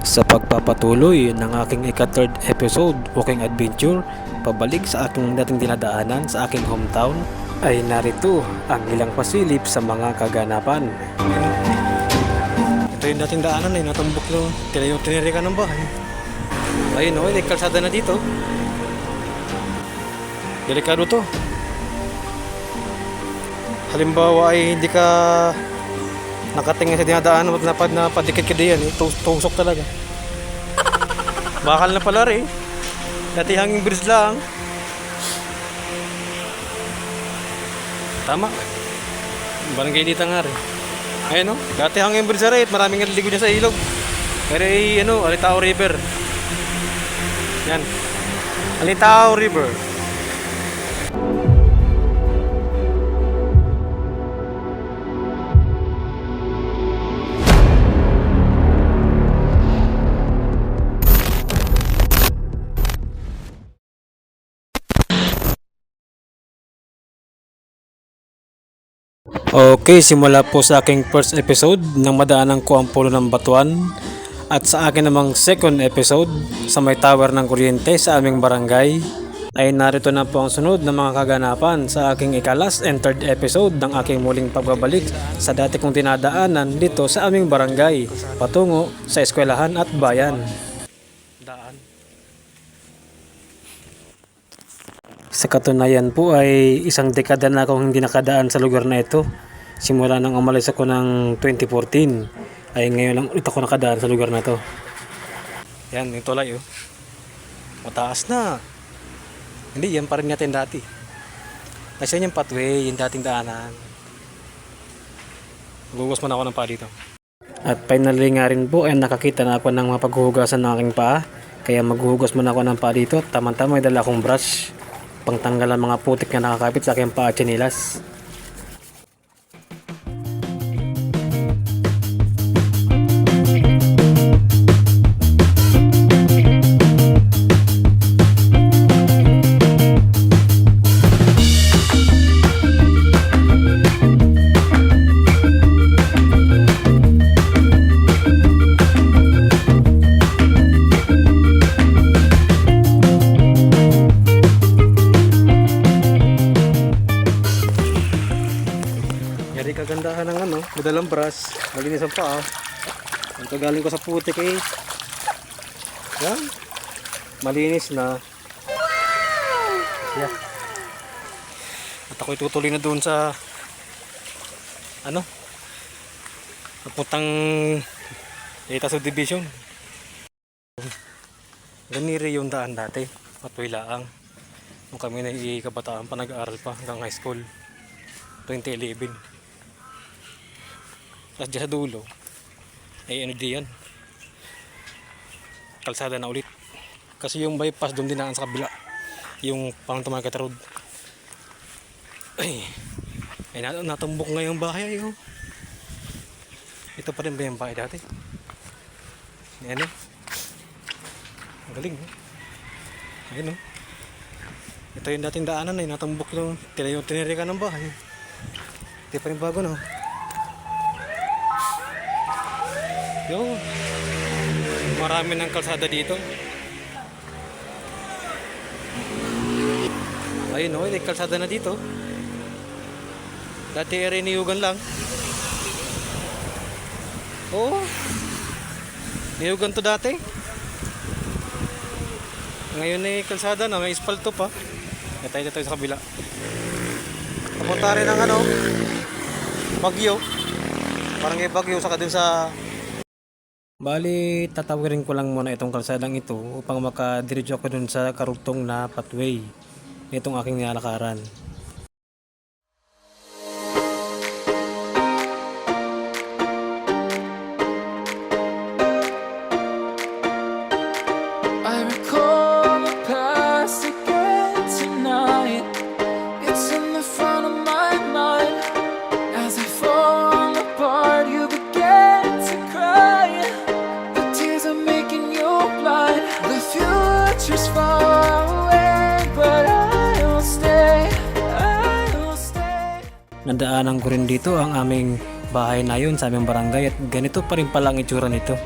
Sa pagpapatuloy ng aking ika-third episode, Walking Adventure, pabalik sa aking dating dinadaanan sa aking hometown, ay narito ang ilang pasilip sa mga kaganapan. Ito yung dating daanan ay natumbok yung tinirikan ng bahay. Ayun o, may kalsada na dito. Delikado to. Halimbawa ay hindi ka nakatingin sa dinadaanan at napadikit ka diyan, tusok talaga. Bakal na pala rin. Dati hanging bridge lang. Tama. Barangay dito nga rin. Ayun o, dati hanging bridge na rin. Maraming naliligo dyan sa ilog. Pero ay Alitao River. Yan. Alitao River. Okay, simula po sa aking first episode ng madaanan ko ang pulo ng Batuan at sa akin namang second episode sa may tower ng kuryente sa aming barangay ay narito na po ang sunod na mga kaganapan sa aking ika-last and third episode ng aking muling pagbabalik sa dati kong dinadaanan dito sa aming barangay patungo sa eskwelahan at bayan. Sa katunayan po ay isang dekada na akong hindi nakadaan sa lugar na ito. Simula nang umalis ako ng 2014 ay ngayon lang ulit ako nakadaan sa lugar na to. Yan, yung tulay oh. Mataas na. Hindi, yan pa rin natin dati. Kasi yan yung pathway, yung dating daanan. Gugas muna ako ng paa dito. At finally nga rin po ay nakakita na ako ng mapaghuhugasan ng aking paa. Kaya maghuhugas muna ako ng paa dito. Tamang-tama may dala akong brush. Pangtanggal ang mga putik na nakakapit sa aking paa at tsinelas. Kagandahan ng madalang brush, malinis ang paa. Ang galing ko sa putik eh. Yan. Malinis na. Yeah. At ako itutuloy na doon sa papuntang Eta Subdivision. Ganiri yung daan dati. Patway laang. Nung kami na kabataan pa nag-aaral pa hanggang high school. 2011. Tapos dyan sa dulo ay diyan kalsada na ulit kasi yung bypass doon dinaan sa kabila yung Pantumarket Road ay natumbok nga yung bahay oh. Ito pa rin ba yung bahay dati? Ayan o ang galing oh. Ayan o ito yung dating daanan ay natumbok yung tinirikan ng bahay. Ito pa rin bago no. Yo, marami ng kalsada dito. Ayun o, may kalsada na dito. Dati niyugan lang. Oo, niyugan to dati. Ngayon ay kalsada na, may espalto pa. Tayo sa kabila. Papunta rin ng Bagyo. Parang may Bagyo saka dun sa Bali, tatawirin ko lang muna itong kalsadang ito upang makadiretso ako dun sa karugtong na pathway nitong aking nilalakaran. I recall the past again tonight. It's in the front of my mind. As I fall apart, you begin to cry. The future's far away, but I'll stay. Nadaanan ko rin dito ang aming bahay na yun sa aming barangay at ganito pa rin pala ang itsura nito.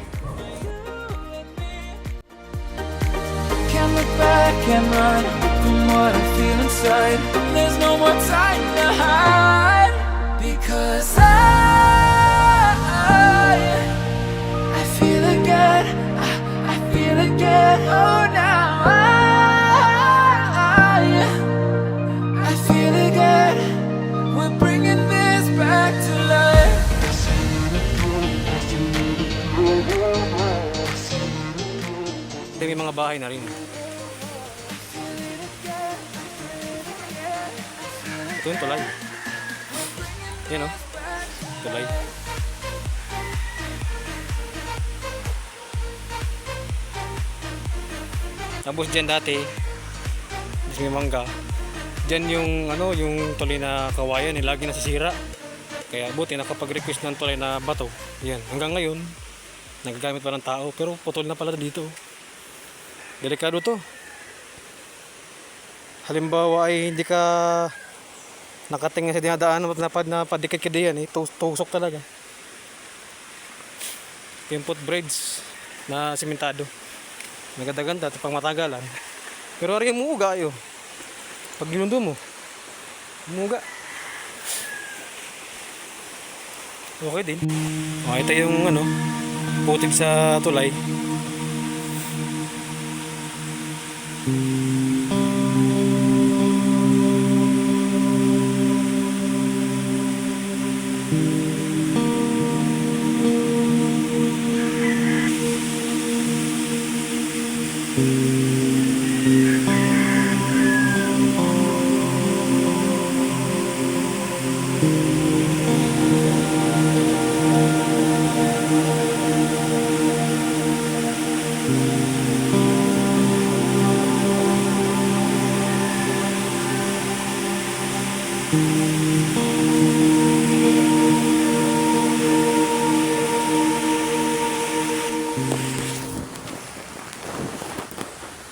can't run from what I feel inside. There's no more time to hide, because I feel again, I feel again. Oh, now I feel again. We're bringing this back to life. Ito may mga bahay na rin. Ito yung tulay. Yan o. Tulay. Tapos dyan dati, may mangga. Dyan yung ano, yung tulay na kawayan, lagi nasisira. Kaya buti nakapag-request ng tulay na bato. Yan, hanggang ngayon nagagamit pa ng tao, pero putol na pala dito. Delikado to. Halimbawa ay hindi ka nakatingin sa dinadaan na padikit ka diyan, tusok talaga. Yung footbridge na simentado. Maganda-ganda at pang matagalan. Pero ari umuuga ayo. Pag ginundo mo, umuuga. Okay din. Ito yung ano, putik sa tulay.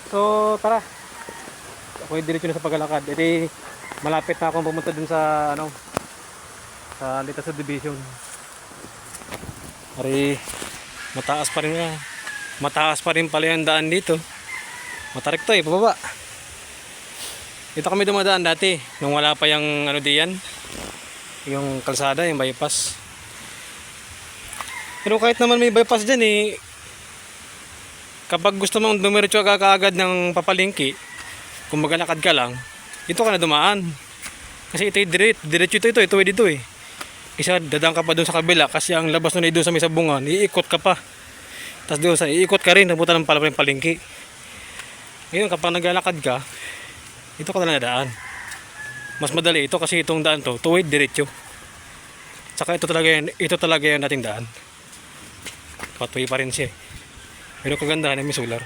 So tara, ako diretso na sa paglalakad. Edi malapit na akong pumunta dun sa ano, sa Lita Subdivision. Ari mataas pa rin nga. Mataas pa rin pala yung daan dito. Matarik to pababa. Dito kami dumadaan dati nung wala pa yung ano diyan, yung kalsada, yung bypass. Pero kahit naman may bypass dyan kapag gusto mong dumiretso ka kaagad ng papalingki, kung magalakad ka lang, ito ka na dumaan. Kasi ito diretso ito Isa dadang ka pa doon sa kabila kasi ang labas nun ay doon sa may sabungan, iikot ka pa. Tapos doon sa iikot ka rin, nabutan ng palingki. Ngayon kapag naglalakad ka, ito ka na nadaan. Mas madali ito kasi itong daan to, tuwid diretso. Tsaka ito talaga yung dating daan. Patuloy pa rin siya. Pero kagandahan may solar.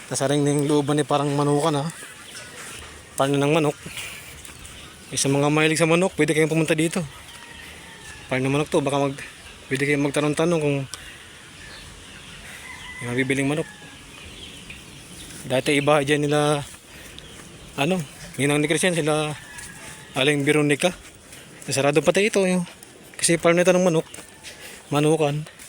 Nasaring ng looban parang manukan Paano ng manok. Sa mga mahilig sa manok, pwede kayong pumunta dito. Paano ng manok to, baka pwede kayong magtanong-tanong kung yung mabibiling manok. Dati iba dyan nila Ninang ni Christian sila Aling Veronica. Nasarado pati ito kasi paano nito ng manukan.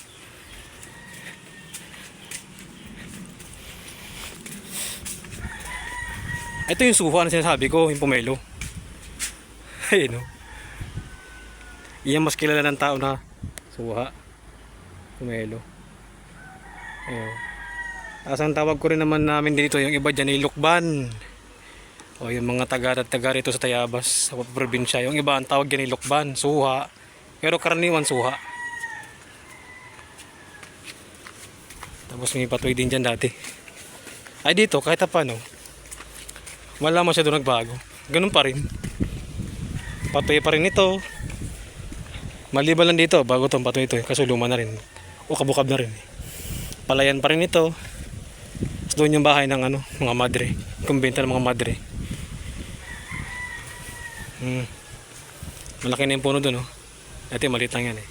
Ito yung suha na sinasabi ko, yung pomelo. Ayun Iyan mas kilala ng tao na suha. Pomelo. Ayun. Ang tawag ko rin naman namin dito, yung iba dyan ay lukban. O yung mga taga rito sa Tayabas, sa probinsya. Yung iba ang tawag dyan ay lukban, suha. Pero karaniwan suha. Tapos may patuloy din dyan dati. Ay dito, kahit paano, wala masyado nagbago. Ganun pa rin. Patuloy pa rin ito. Maliban lang dito, bago itong patuloy ito. Kasi luma na rin. O kabukab na rin. Palayan pa rin ito. Doon yung bahay ng mga madre. Kumbenta ng mga madre. Malaki na yung puno doon. Dati maliit lang yan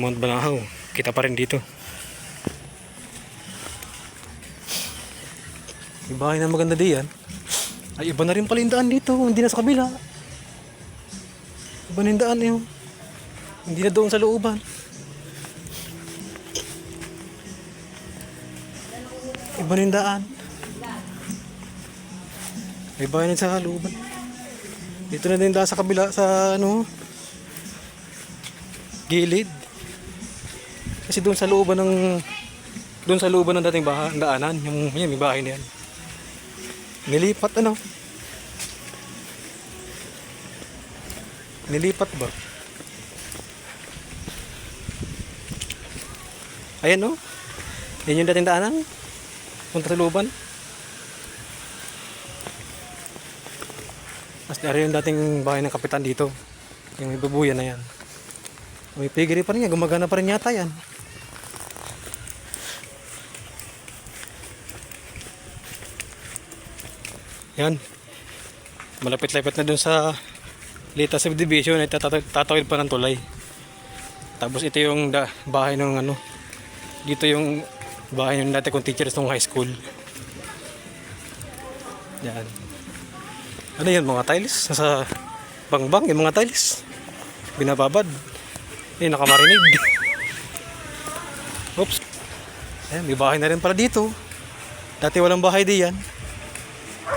Mount Banahaw. Kita pa rin dito. May bahay na maganda diyan. Ay, iba na rin pala yung daan dito. Hindi na sa kabila. Iba na yung daan yun. Hindi na doon sa looban. Iba na yung daan. May bahay na sa looban. Dito na din daan sa kabila sa ano, gilid. Kasi doon sa looban ng dating daanan, yung may bahay na yan. Nilipat ano? Nilipat ba? Ayan oh. Yan yung dating daanan. Punta sa looban. As dari yung dating bahay ng kapitan dito. Yung may babuyan na yan. May piggery pa rin yan. Gumagana pa rin yata yan. Yan. Malapit-lapit na dun sa Lita Subdivision ay tatawid pa ng tulay. Tapos ito yung bahay ng ano. Dito yung bahay ng dati kong teachers ng high school. Yan. Ano yan, mga tiles? Nasa bangbang yung mga tiles. Binababad. Eh, nakamarinig. Oops. Ayan, may bahay na rin pala dito. Dati walang bahay diyan.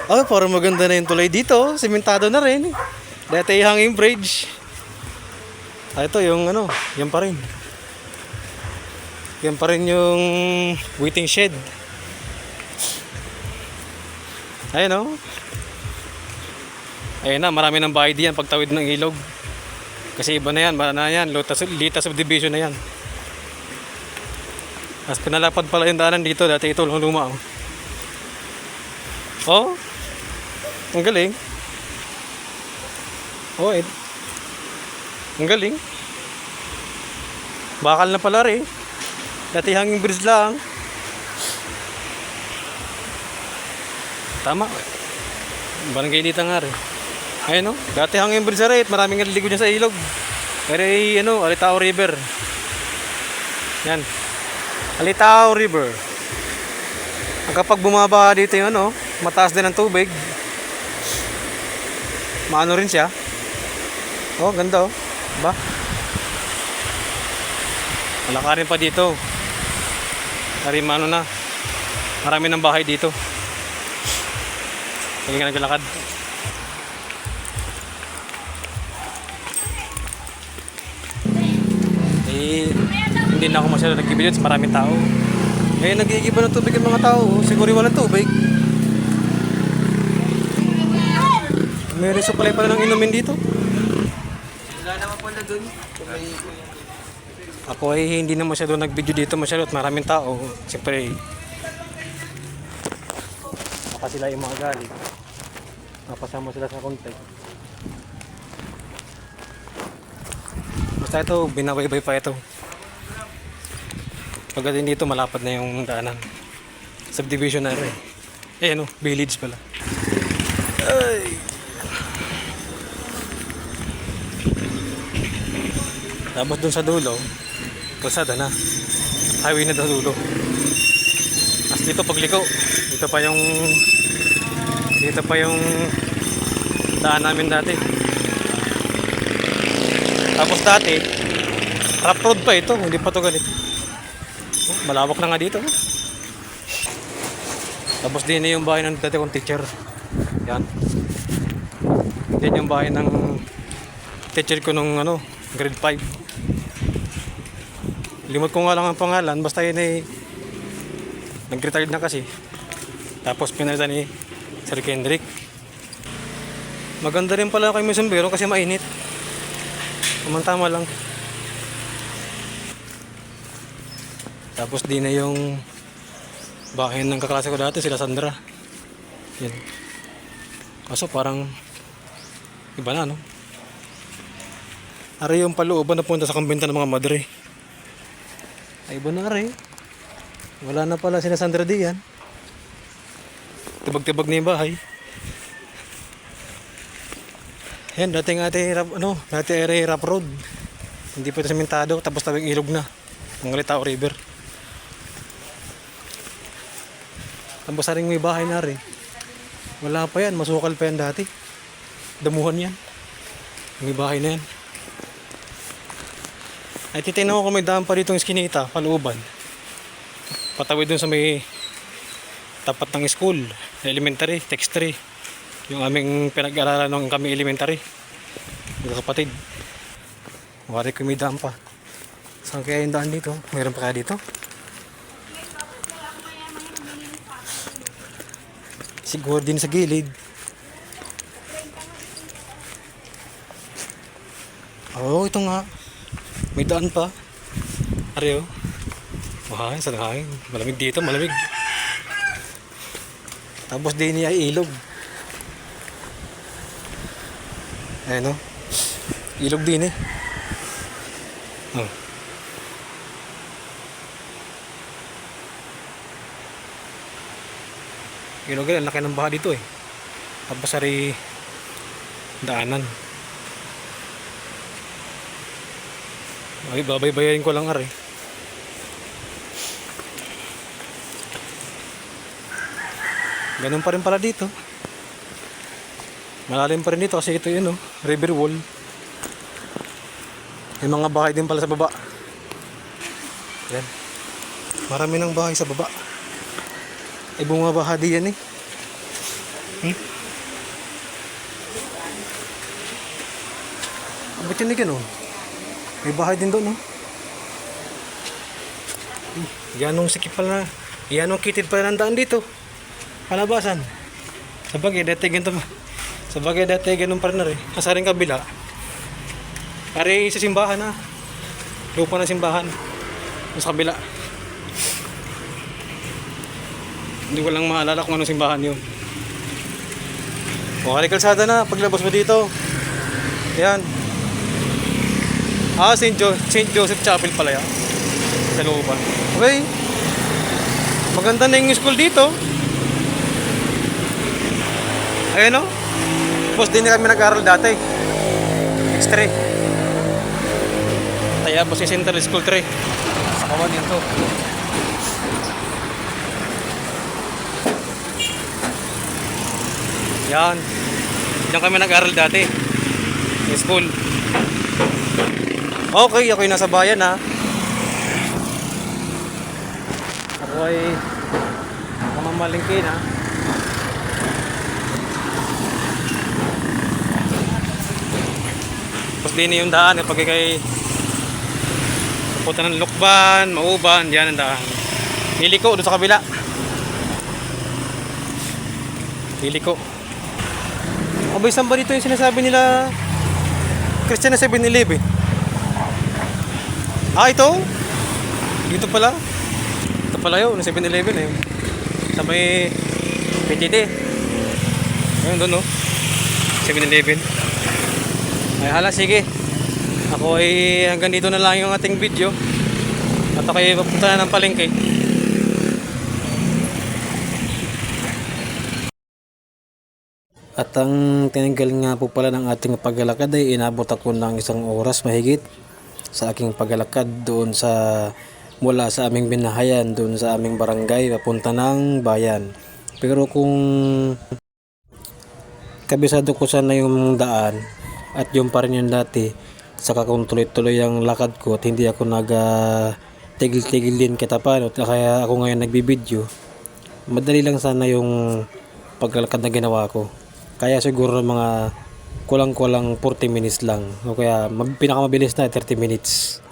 Oh, parang maganda na yung tulay dito. Simentado na rin. Dati hanging bridge. Ito yung ano, yan pa rin. Yan pa rin yung waiting shed. Ayun oh. Ayun na, marami ng bahay diyan pagtawid ng ilog. Kasi iba na yan, Lita Subdivision na yan. Mas pinalapad pala yung daanan dito, dati ito luma oh. Oh, ang galing. Oh, ang galing. Bakal na pala rin. Dati hanging bridge lang. Tama. Barangay Lita nga rin. Ayun no, dati hanging bridge na rin. Maraming naliligo dyan sa ilog. Pero ano, Alitao River. Yan. Alitao River. Kapag bumaba dito yung ano, mataas din ang tubig. Maano rin siya. Oh, ganda oh. Ba? Malakarin pa dito. Marimano na. Marami ng bahay dito. Hindi ka naglalakad. Eh, hindi na ako masyado nag-video sa maraming tao. Eh, nagigiba ng tubig yung mga tao. Siguro walang tubig. May resupply pala ng inumin dito. Wala naman pala dun. Ako ay hindi na masyado nag-video dito masyado at maraming tao. Siyempre, baka sila yung mga galing. Napasama sila sa konti. Basta ito, binabaybay pa ito. Pagdating dito, malapad na yung daanan. Subdivision na rin. Eh ano, village pala. Ay! Tapos dun sa dulo, kalsada na. Highway na sa dulo. Tapos dito pagliko, dito pa yung daan namin dati. Tapos dati, rough road pa ito, hindi pa ito ganito. Oh, malawak na nga dito. Tapos din yung bahay ng dati kong teacher. Yan. Yan yung bahay ng teacher ko nung ano, grade 5. Limot ko nga lang ang pangalan, basta yun ay nag-retired na kasi. Tapos pinalitan ni Sir Kendrick. Maganda rin pala kay Mesonbero kasi mainit. Tama lang. Tapos di na yung bahay ng kaklase ko dati, sila Sandra. Yan. Kaso parang iba na, no? Ari yung palooban na punta sa kumbenta ng mga madre. Ay, iba na ari. Wala na pala sila Sandra diyan. Tibag-tibag na yung bahay. Yan, dati ay rough road. Hindi pa ito sementado, tapos tabing ilog na. Ang Litao River. Tapos rin may bahay na rin. Wala pa yan, masukal pa yan dati. Damuhan yan. May bahay na yan. Ay titignan ko kung may daan pa dito ng Eskinita, palooban. Patawid dun sa may tapat ng school, elementary, text 3. Yung aming pinag-aralan nung kami elementary. Mga kapatid. Wari ko may daan pa. Saan kaya yung daan dito? Mayroon pa kaya dito? Siguro din sa gilid. Oh, ito nga. May daan pa. Areo. Mahangin sa hangin. Malamig dito, malamig. Tapos din niya ay ilog. Ayan o. Ilog din eh. Oh. Ilog yan, laki ng baha dito eh. Tapos ari daanan. Ay, babay-bayarin ko lang ari. Ganun pa rin pala dito. Malalim pa rin dito kasi ito yun, river wall. May mga bahay din pala sa baba. Yan. Marami ng bahay sa baba. Ay bumabaha di yan eh. Ba't yun eh may bahay din doon Yanong sikip pala na. Yanong kitid pala ng daan dito. Palabasan. Sabagay dati ganito. Sabagay dati ganun pa rin na rin. Sa rin kabila. Pare sa simbahan lupa ng simbahan. Sa kabila. Hindi ko lang maalala kung anong simbahan yun. O, kalsada na. Paglabas mo dito. Yan. St. Joseph Chapel pala yan. Sa looban. Okay. Maganda na yung school dito. Ayun o. Tapos din kami nag-aaral dati. X3. Tayabas yung Central School 3. Sa kawan yun to. Yan. Diyan kami nag-aaral dati. Yung school. Okay, ako yung nasa bayan Ako ay mamamalingkin Tapos din yung daan pag kay pupunta ng Lukban, Mauban, diyan ang daan. Liliko doon sa kabila. Liliko. Abay, saan ba dito yung sinasabi nila Christian na 7-Eleven? Ito? Dito pala. Ito pala yun, 7-Eleven sa may PTT. Ayun doon 7-Eleven. Ay hala, sige. Ako ay hanggang dito na lang yung ating video. At ako ay papunta na ng palengke. At ang tinanggal nga po pala ng ating paglalakad ay inabot ako ng 1 oras mahigit sa aking paglalakad doon mula sa aming binahayan doon sa aming barangay papunta ng bayan. Pero kung kabisado ko sana yung daan at yung pa rin yung dati, saka kung tuloy-tuloy ang lakad ko at hindi ako tigil-tigil din katapan kaya ako ngayon nagbibideo, madali lang sana yung paglalakad na ginawa ko. Kaya siguro mga kulang-kulang 40 minutes lang. O kaya pinakamabilis na 30 minutes.